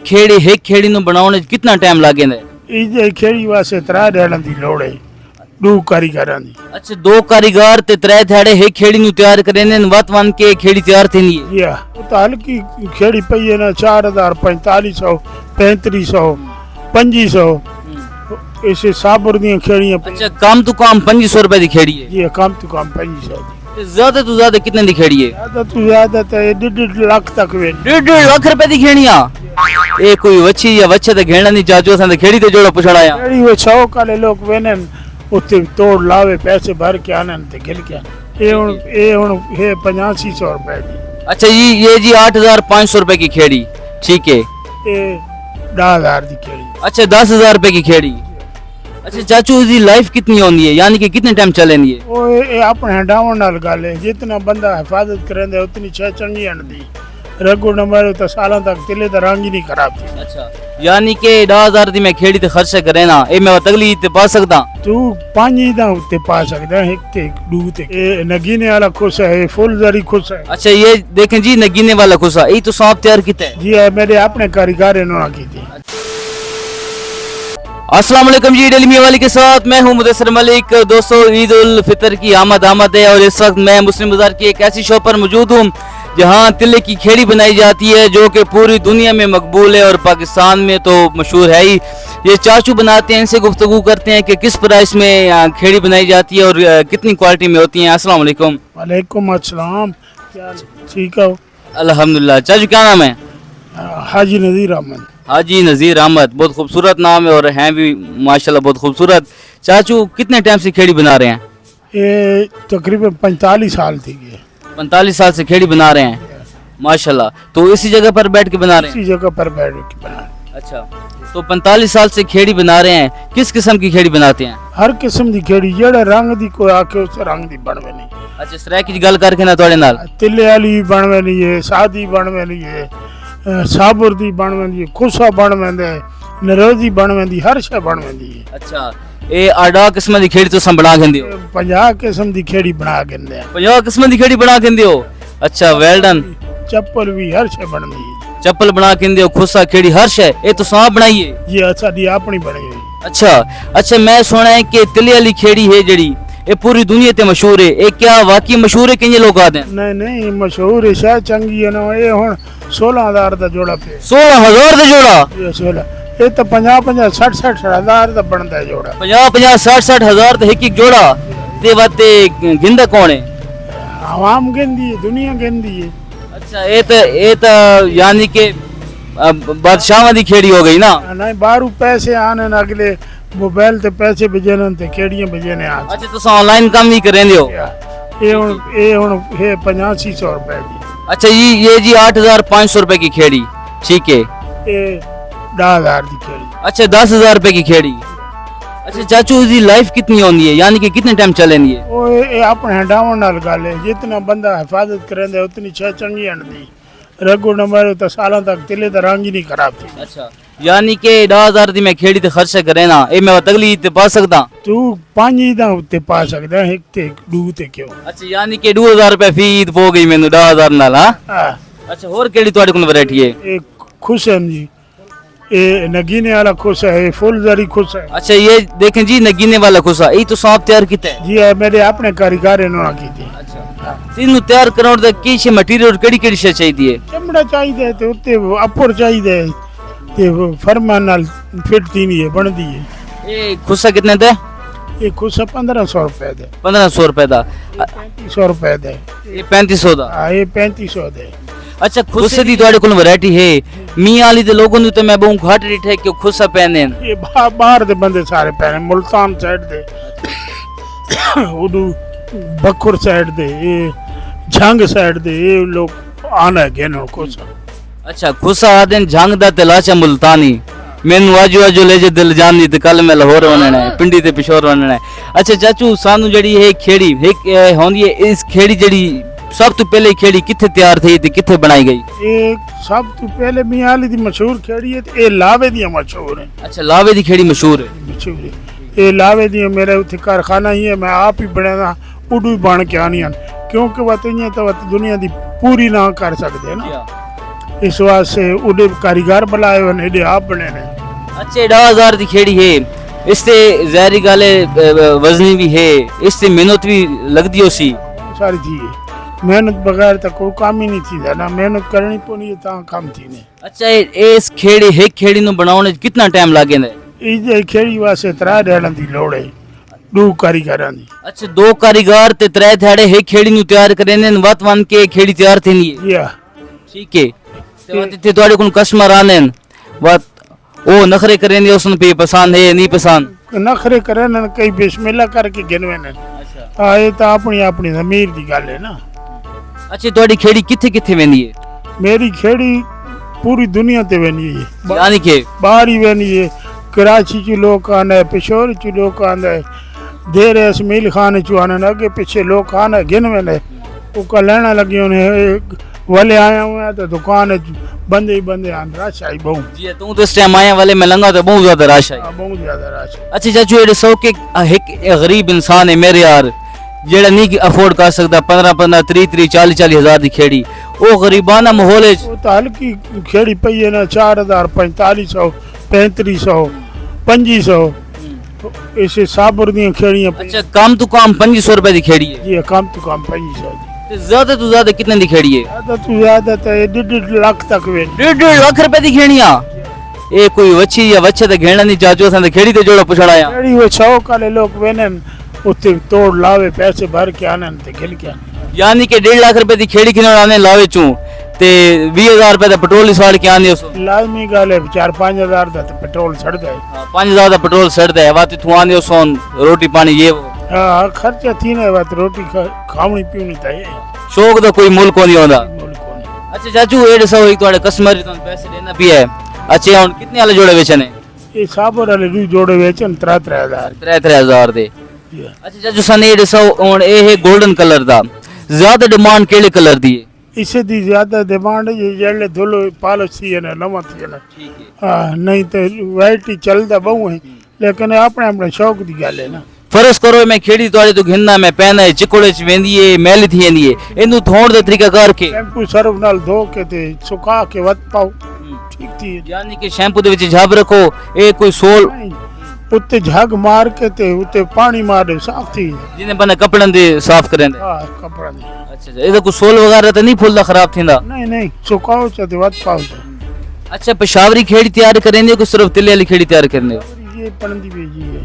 खेड़ी एक खेड़ी ਨੂੰ ਬਣਾਉਣ ਵਿੱਚ ਕਿੰਨਾ ਟਾਈਮ ਲੱਗਦਾ ਹੈ? ਇਹ ਖੇੜੀ ਵਾਸਤੇ 3 ਦਿਨਾਂ ਦੀ ਲੋੜ ਹੈ, 2 ਕਾਰੀਗਰਾਂ ਦੀ। ਅੱਛਾ 2 ਕਾਰੀਗਰ ਤੇ 3 ਦਿਹਾੜੇ ਇੱਕ ਖੇੜੀ ਨੂੰ ਤਿਆਰ ਕਰਦੇ ਨੇ, ਵਤ ਵਨ ਕੇ ਖੇੜੀ ਤਿਆਰ ਥੀਂਦੀ ਹੈ। ਯਾ ਉਹ ਤਾਂ ਹਲਕੀ ਖੇੜੀ ਪਈ ਹੈ ਨਾ, 4000 4500 3500 2500 ਇਸੇ ਸਾਬਰ ਦੀਆਂ ਖੇੜੀਆਂ। ਅੱਛਾ ਕਮ ਤੋਂ ਕਮ 2500 ਰੁਪਏ ਦੀ ਖੇੜੀ ਹੈ। ਇਹ ਕਮ ਤੋਂ ਕਮ 2500 ਦੀ। ਤੇ ਜ਼ਿਆਦਾ ਤੋਂ ਜ਼ਿਆਦਾ ਕਿੰਨੇ ਦੀ ਖੇੜੀ ਹੈ? ਜ਼ਿਆਦਾ ਤੋਂ ਜ਼ਿਆਦਾ ਤਾਂ 1.5 ਲੱਖ ਤੱਕ ਵੇ। 1.5 ਲੱਖ ਰੁਪਏ ਦੀ ਖੇੜੀਆਂ? ਇਹ ਕੋਈ ਵੱਛੀ ਜਾਂ ਵੱਛਾ ਤੇ ਘੇਣਾ ਨਹੀਂ ਚਾਚੋ, ਅਸਾਂ ਤੇ ਖੇੜੀ ਤੇ ਜੋੜਾ ਪੁੱਛਣਾ ਆ। ਖੇੜੀ ਉਹ ਸ਼ੌਕ ਵਾਲੇ ਲੋਕ ਵੇਨਨ ਉੱਤੇ ਤੋੜ ਲਾਵੇ, ਪੈਸੇ ਭਰ ਕੇ ਆਨਨ ਤੇ ਗਿਲ ਕੇ। ਇਹ ਹੁਣ ਇਹ 8500 ਰੁਪਏ ਦੀ। अच्छा ये जी 8500 रुपए की खेड़ी, ठीक है। ਇਹ 10000 ਦੀ ਖੇੜੀ। अच्छा 10,000 रुपए की खेड़ी। अच्छा चाचू इसकी लाइफ कितनी होनी है, यानी कि कितने टाइम चलेंगी है? ਉਹ ਇਹ ਆਪਣੇ ਹੰਡਾਉਣ ਨਾਲ ਗੱਲ ਹੈ, ਜਿਤਨਾ ਬੰਦਾ ਹਿਫਾਜ਼ਤ ਕਰਦਾ ਉਤਨੀ ਛੇ ਚੰਗੀ ਆਂਦੀ। ਰਗੂ ਨੰਬਰ ਤਾਂ ਸਾਲਾਂ ਤੱਕ ਤਿਲੇ ਦਾ ਰੰਗ ਹੀ ਨਹੀਂ ਖਰਾਬ ਥੀ। अच्छा यानी कि 10,000 दी मैं खेड़ी ते खर्च करे ना, ए मैं तगली ते पा सकदा? ਤੂੰ 5 ਦਾ ਉੱਤੇ ਪਾ ਸਕਦਾ, ਇੱਕ ਤੇ ਦੂ ਤੇ। ਇਹ ਨਗੀਨੇ ਵਾਲਾ ਖੁਸ਼ ਹੈ, ਫੁੱਲ ਜ਼ਰੀ ਖੁਸ਼ ਹੈ। अच्छा ये देखें जी नगीने वाला खुसा, ये तो सांप तैयार किता है जी है, मेरे अपने कारीगर इन्होंने की थी। अस्सलाम वालेकुम जी, डेली मियां वाली के साथ मैं हूं मुदस्सिर मलिक। दोस्तों ईद उल फितर की आमद है और इस वक्त मैं मुस्लिम बाजार की एक ऐसी शॉप पर मौजूद हूं जहां तिल्ले की खेड़ी बनाई जाती है, जो कि पूरी दुनिया में मकबूल है और पाकिस्तान में तो मशहूर है ही। ये चाचू बनाते हैं, इनसे गुफ्तगू करते हैं कि किस प्राइस में खेड़ी बनाई जाती है और कितनी क्वालिटी में होती है। अस्सलाम वालेकुम। वालेकुम अस्सलाम, क्या ठीक हो? अल्हम्दुलिल्लाह। चाचू क्या नाम है? हाजी नज़ीर अहमद। हाजी नज़ीर अहमद, बहुत खूबसूरत नाम है और हैं भी माशाल्लाह बहुत खूबसूरत। चाचू कितने टाइम से खेड़ी बना रहे हैं? ये तकरीबन 45 साल थी। ये 45 साल से खेड़ी बना रहे हैं माशाल्लाह। तो इसी जगह पर बैठ के बना रहे हैं? इसी जगह पर बैठ के बना। अच्छा तो 45 साल से खेड़ी बना रहे हैं, किस किस्म की खेड़ी बनाते हैं? हर किस्म की खेड़ी, जेड़ा रंग दी कोई आके उस रंग दी बनवे नहीं। अच्छा सराय की गल करके ना थोड़े नाल तिले वाली बनवे नहीं है, सादी बनवे नहीं है, साबुर दी बनवे नहीं है, खुसा बनवे है, नरोजी बनवे दी, हर शे बनवे दी है। अच्छा ये आडा किस्म दी खेड़ी तो बना के हो? 50 किस्म दी खेड़ी बना के 50 किस्म दी खेड़ी बना के हो? अच्छा वेल डन। चप्पल भी हर शे बनदी है। चप्पल बना के हो, खुसा खेड़ी हर शे, ये तो सांप बनाई है? ये अच्छा दी अपनी बनी हुई। अच्छा मैं सुना है कि तिले वाली खेड़ी है जड़ी ये पूरी दुनिया ते मशहूर है, ये क्या वाकई मशहूर है कि ये लोग आते हैं? नहीं मशहूर है, शायद चंगी है ना। ये हुन 16000 दा जोड़ा पे। 16000 दा जोड़ा? ये 16 ये तो 50 60 हजार दा बनदा है जोड़ा। 50 60 हजार तो एक जोड़ा ते वाते गिंदा कौन है? आवाम गिनदी है, दुनिया गिनदी है। अच्छा ये तो यानी कि बादशाह दी खेड़ी हो गई ना? नहीं बाहरों पैसे आने न, अगले मोबाइल ते पैसे भेजने ते खेड़ियां भेजने आ। अच्छा तो ऑनलाइन काम भी करेंदे हो? ये हुन 8500 रुपए दी। अच्छा ये जी 8500 रुपए की खेड़ी, ठीक है। ये 10000 दी खेड़ी। अच्छा 10,000 रुपए की खेड़ी। अच्छा चाचू इसकी लाइफ कितनी होनी है, यानी कि कितने टाइम चलेंगी है? वो ये अपने हंडाउन नाल गल है, जितना बंदा हिफाजत करेंदा उतनी छे चंगी आंदी। रगू नंबर तो सालों तक तिले दा रंग ही नहीं खराब थी। अच्छा यानी कि 10,000 दी मैं खेड़ी ते खर्च करे ना, ए मैं तगली ते पा सकदा? तू 5 दा उत्ते पा सकदा, एक ते दू ते क्यों। अच्छा यानी कि 2000 रुपए फी ईद पो गई मैनू 10,000 नाल। हां अच्छा और केड़ी ਤੁਹਾਡੇ ਕੋਲ वैरायटी है? एक खुश है जी, ये नगीने वाला खुश है, फुल जरी खुश है। अच्छा ये देखें जी नगीने वाला खुसा, ये तो सांप तैयार किता है? जी है, मेरे अपने कारीगर इन्होंने की थी। अच्छा तीनों तैयार कराउण दा की शे मटेरियल केड़ी शे चाहिदी है? चमड़ा चाहिए ते उत्ते अपर चाहिए ते फरमान नाल फिट थीनी है, बनदी है। ये खुसा कितने दा? ये खुश 1500 रुपए दे। 1500 रुपए दा? 3500 रुपए दे। ये 3500 दा? हां ये 3500 दे। अच्छा खुसे दी ਤੁਹਾਡੇ ਕੋਲ वैरायटी है? मियां वाली दे लोगों नु तो मैं बहुत घाट रिठे कि खुसा पहने। ये बाहर दे बंदे सारे पहने, मुल्तान साइड दे, उडू बखुर साइड दे, ये झंग साइड दे, ये लोग आना है गेनो खुसा। अच्छा खुसा आदन झंग दा ते लाचा मुल्तानी, मैनू आजो ले जे दिल जानी ते कल मैं लाहौर वनना है, पिंडी ते पिशोर वनना है। अच्छा चाचू सानू जड़ी है खेड़ी एक होंदी है, इस खेड़ी जड़ी सब तो पहले खेड़ी किथे तैयार थी ते किथे बनाई गई? ये सब तो पहले मियां वाली दी मशहूर खेड़ी है, ये लावे दी मशहूर है। अच्छा लावे दी खेड़ी मशहूर है? मशहूर है ये लावे दी, मेरे उथे कारखाना ही है, मैं आप ही बनाना उडू बन के आनी, क्योंकि वत तो दुनिया दी पूरी ना कर सकते ना। इस वास्ते उन्हें कारीगर बुलाए हुए ने आप बने ने। अच्छा 10,000 की खेड़ी है, इससे ज़ाहिरी गल है वजनी भी है, इससे मेहनत भी लगती हो सी। सारी चीज मेहनत बगैर तो कोई काम ही नहीं थी ना, मेहनत करनी पौनी ता काम थी ने। अच्छा इस खेड़ी एक खेड़ी नु बनाने कितना टाइम लागे ने? इस खेड़ी वास्ते 3 दिहाड़ां दी लोड़ है, 2 कारीगरां दी। अच्छा 2 कारीगर ते 3 दिहाड़े एक खेड़ी नु तैयार करे ने, वत वन के खेड़ी तैयार थींदी है। जी हां ठीक है, ते वत इत्थे तुहाडे कोल कस्टमर आने वत ओ नखरे करे ने, उसन पे पसंद है नहीं पसंद? नखरे करे ने, कई बिस्मिल्लाह करके गिनवे ने। अच्छा हाँ ये तो अपनी अपनी ज़मीर दी गल है ना। अच्छा तुहाडी खेड़ी किथे किथे वेंदी है? मेरी खेड़ी पूरी दुनिया ते वेंदी है, यानी के बाहर ही वेंदी है। कराची च लोग आंदा है, पेशोर च लोग आंदा है, देर इसमील खान च आने अगे पीछे लोग आना गिनवे ने। उका लेना लगे उन्हें वाले आया हुए हैं तो दुकान बंदे ही बंदे आन, रश आई बहु। जी तू तो इस टाइम आया वाले में लंगा तो बहुत ज्यादा रश है। बहुत ज्यादा रश। अच्छा चाचू ये सौ के एक गरीब इंसान है मेरे यार, जेड़ा नहीं अफोर्ड कर सकता 15 30 40 हजार की खेड़ी, वो गरीबाना माहौल है। वो तो हल्की खेड़ी पई है ना, 4000 4500 3500 2500 ऐसे साबर दी खेड़ियां। अच्छा कम तो कम 2500 रुपए की खेड़ी है? जी कम तो कम 2500 दी। ज्यादा तो ज्यादा कितने की खेड़ी है? ज्यादा तो ज्यादा तो 1.5 लाख तक वे। 1.5 लाख रुपए की खेड़ियां? ये कोई वच्छी या वच्छे तो घेना नहीं चाचू, असां तो खेड़ी ते जोड़ा पुछण आया। खेड़ी वो 100 काले लोग वेने उत्ते तोड़ लावे, पैसे भर के आने ते गिल के आने। यानी कि 1.5 लाख रुपए की खेड़ी खिलण आने लावे चू ते 20,000 रुपए दा पेट्रोल सवार के आने उस लाजमी गल है 4-5 हजार दा तो पेट्रोल सड़दा है। 5,000 दा पेट्रोल सड़दा है, वात तू आने सोन रोटी पानी ये वो हां खर्चा थी ने, बात रोटी खावनी पीवनी ता है, शौक दा कोई मुल्क नहीं होंदा। मुल्क कोनी। अच्छा चाचू 150 एक तुम्हारे कस्टमर तो पैसे देना भी है। अच्छा हुन कितने वाले जोड़े बेचने? ये साबर वाले भी जोड़े वेचन 3-3000 3,000 दे। अच्छा चाचू सन 150 हुन ए है गोल्डन कलर दा, ज्यादा डिमांड केड़े कलर दी है? इसे दी ज्यादा डिमांड है जेले धुलो पॉलिश थी है ना, नवा थी है ना। ठीक है, हाँ नहीं तो वाइट ही चलदा बहु है, लेकिन अपने अपने शौक दी गल है ना। फर्ज करो मैं खेड़ी तुहाडे तो घिन्ना मैं पैना है चिकोड़े च वेंदी है, मैली थी वेंदी है, इनु धोण दा तरीका करके शैम्पू सर्फ नाल धो के ते सुका के वत पाओ, ठीक थी। यानी कि शैम्पू दे विच झब रखो, ए कोई सोल उत्ते झग मार के ते उत्ते पानी मार दे, साफ थी। जिने बने कपड़न दे साफ करें। हाँ कपड़ा दे। अच्छा अच्छा इधर कोई सोल वगैरह तो नहीं फुलदा खराब थींदा? नहीं नहीं सुकाओ च ते वत पाओ च। अच्छा पेशावरी खेड़ी तैयार करेंगे को सिर्फ तिले वाली खेड़ी तैयार करने? ये पणदी भेजी है।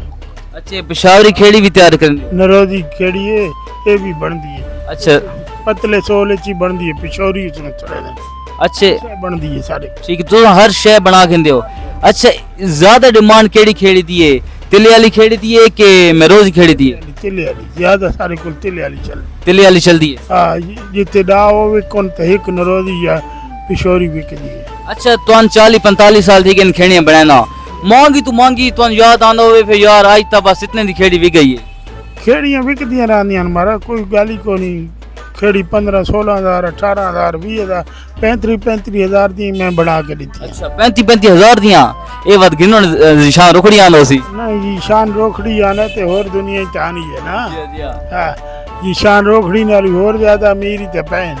अच्छा पेशावरी खेड़ी भी तैयार करने? नरोदी खेड़ी है, ये भी बनदी है। अच्छा पतले सोले ची बनदी है, पिशोरी उसने चढ़े दे। अच्छा बनदी है सारे। ठीक है, तो हर शय बना के दो। अच्छा ज्यादा डिमांड केड़ी खेड़ी दी है? तिले वाली खेड़ी दी है कि मरोज खेड़ी दी है? तिले वाली ज्यादा सारे को तिले वाली चल। तिले वाली चलदी है। हाँ जिते डाओ वे कौन ते एक नरोदी या पिशोरी बिकदी है। अच्छा तुम 40-45 साल थी कि खेड़ियां बनाना मांगी तो मांगी, तुम याद आंदा होवे फिर यार आज तक बस इतने दी खेड़ी बिक गई है। खेड़ियां बिकदियां रहंदियां हमारा कोई गाली को नहीं। खेड़ी 15-16 हजार 18 हजार 20 हजार 35 हजार दी मैं बना के दी। अच्छा 35 हजार दियां ए वत गिनन निशान रोकड़ी आंदो सी? नहीं जी शान रोखड़ी आने ते और दुनिया ही तानी है ना। हाँ जी शान रोखड़ी नाल और ज्यादा अमीरी ते पैन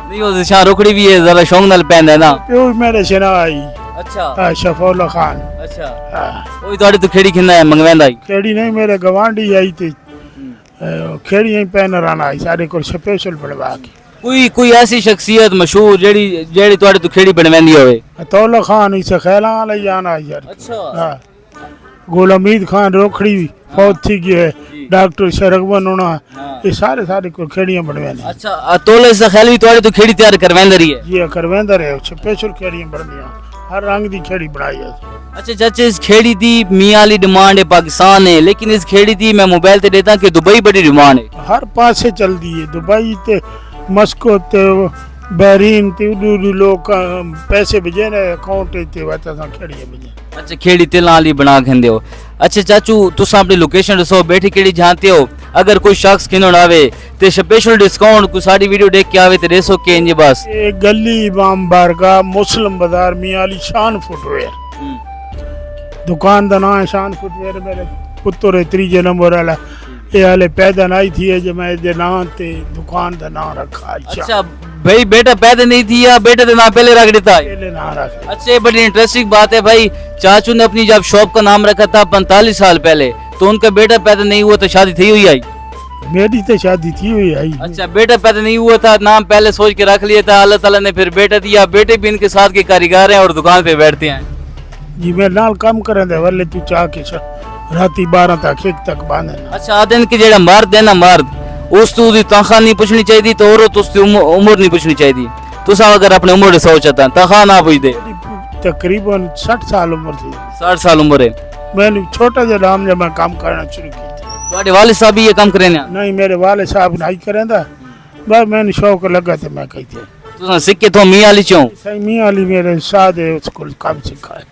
नहीं वो निशान रोकड़ी भी है जरा शौक नाल पैंदा है ना। प्यो मेरे शना आई। अच्छा हाँ शफौला खान। अच्छा हाँ ओई तोड़ी तो खेड़ी खिंदा है मंगवेंदा ही? खेड़ी नहीं मेरे गवांडी आई थी, खेड़ी ही पैन राना आई सारे को स्पेशल बनवा के। कोई ऐसी शख्सियत मशहूर जेड़ी जेड़ी तोड़ी तो खेड़ी बनवेंदी होवे? तौला खान इसे खैला ले जाना यार। अच्छा हाँ गुलमीद खान रोखड़ी फौत थी गई है, डॉक्टर शरगवन होना, ये सारे को खेड़ियां बनवेंदे। अच्छा तोले से खैलवी तोड़ी तो खेड़ी तैयार करवेंदा रही है? जी करवेंदा रहे, स्पेशल खेड़ियां बनदियां, हर रंग दी खेड़ी बनाई है। अच्छा चाचा इस खेड़ी दी मियां वाली डिमांड है पाकिस्तान है, लेकिन इस खेड़ी दी मैं मोबाइल ते देता कि दुबई बड़ी डिमांड है। हर पासे चलदी है, दुबई ते मस्को ते बहरीन ते उडू लोग पैसे भेजे ने अकाउंट ते वता सा खेड़ियां भेजे। अच्छा खेड़ी तिला वाली बना के हो। अच्छा चाचू तुसा अपनी लोकेशन दसो बैठी केड़ी जानते हो, अगर कोई शख्स किनों आवे ते स्पेशल डिस्काउंट को साडी वीडियो देख के आवे ते दे सो के इंज बस? ये गली इमाम बारगाह मुस्लिम बाजार मियां अली शान फुटवेयर दुकान दा नाम है शान फुटवेयर। मेरे पुत्र है 3 नंबर वाला, ये हाले पैदा नहीं थी है जो मैं दे नाम ते दुकान दा नाम रखा। अच्छा भाई बेटा पैदा नहीं थी या बेटे का नाम पहले रख देता है? पहले ना रख। अच्छा ये बड़ी इंटरेस्टिंग बात है भाई। चाचू ने अपनी जब शॉप का नाम रखा था 45 साल पहले, तो उनका बेटा पैदा नहीं हुआ तो शादी थी हुई आई? मेरी तो शादी थी हुई आई। अच्छा बेटा पैदा नहीं हुआ था, नाम पहले सोच के रख लिया था, अल्लाह ताला ने फिर बेटा दिया। बेटे भी इनके साथ के कारीगर हैं और दुकान पे बैठते हैं। जी मैं नाल काम करें दे वाले तू चाह के राती 12 तक 1 तक बांधे। अच्छा आदन के जेड़ा मर्द है ना, मर्द उस तू दी तनख्वाह नहीं पूछनी चाहिए तो औरत उसकी उम्र नहीं पूछनी चाहिए। तुसा अगर अपने उम्र सोचता तनख्वाह ना पूछते। तकरीबन 60 साल उम्र थी। 60 साल उम्र है। मैंने छोटा जा नाम जब मैं काम करना शुरू किया। ਤੁਹਾਡੇ वालिद साहब भी ये काम करे ना? नहीं मेरे वाले साहब नहीं करें दा, बस मैंने शौक लगा तो मैं कहते तुसा सिक्के तो मियां अली चों? सही मियां अली मेरे साथ है, उसको काम सिखा है।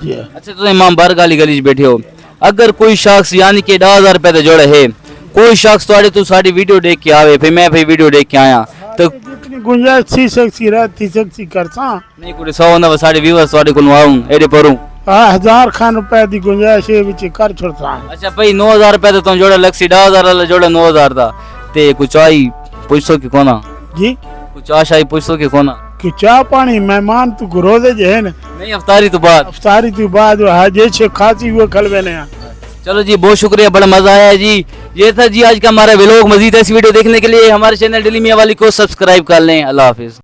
जी हाँ। अच्छा तुम इमाम बारगाह वाली गली च बैठे हो, अगर कोई शख्स यानी कि 10,000 रुपए का जोड़ा है, कोई शख्स ਤੁਹਾਡੇ तू साडी वीडियो देख के आवे, फिर मैं भी वीडियो देख के आया तो जितनी गुंजाइश थी सकती रहती सकती करता नहीं कोई 100 ना साडे व्यूअर्स ਤੁਹਾਡੇ ਕੋਲ ਆਉਂ एडे परूं। 1000 खान रुपए की गुंजाइश है विच कर छोड़ता। अच्छा भाई 9,000 रुपए तो तुम जोड़ा लक्सी 10,000 वाला जोड़ा 9,000 दा ते कुछ आई पूछो कि कोना जी कुछ आशाई पूछो कि कोना कि चाह पानी मेहमान तू रोजे जे है ना नहीं अफ्तारी तो बाद अफ्तारी तो बाद हाजे छे खाती हुए खलवे ने। चलो जी बहुत शुक्रिया, बड़ा मजा आया जी। ये था जी आज का हमारा व्लॉग। मजीद ऐसी वीडियो देखने के लिए हमारे चैनल डेली मियां वाली को सब्सक्राइब कर लें। अल्लाह हाफिज।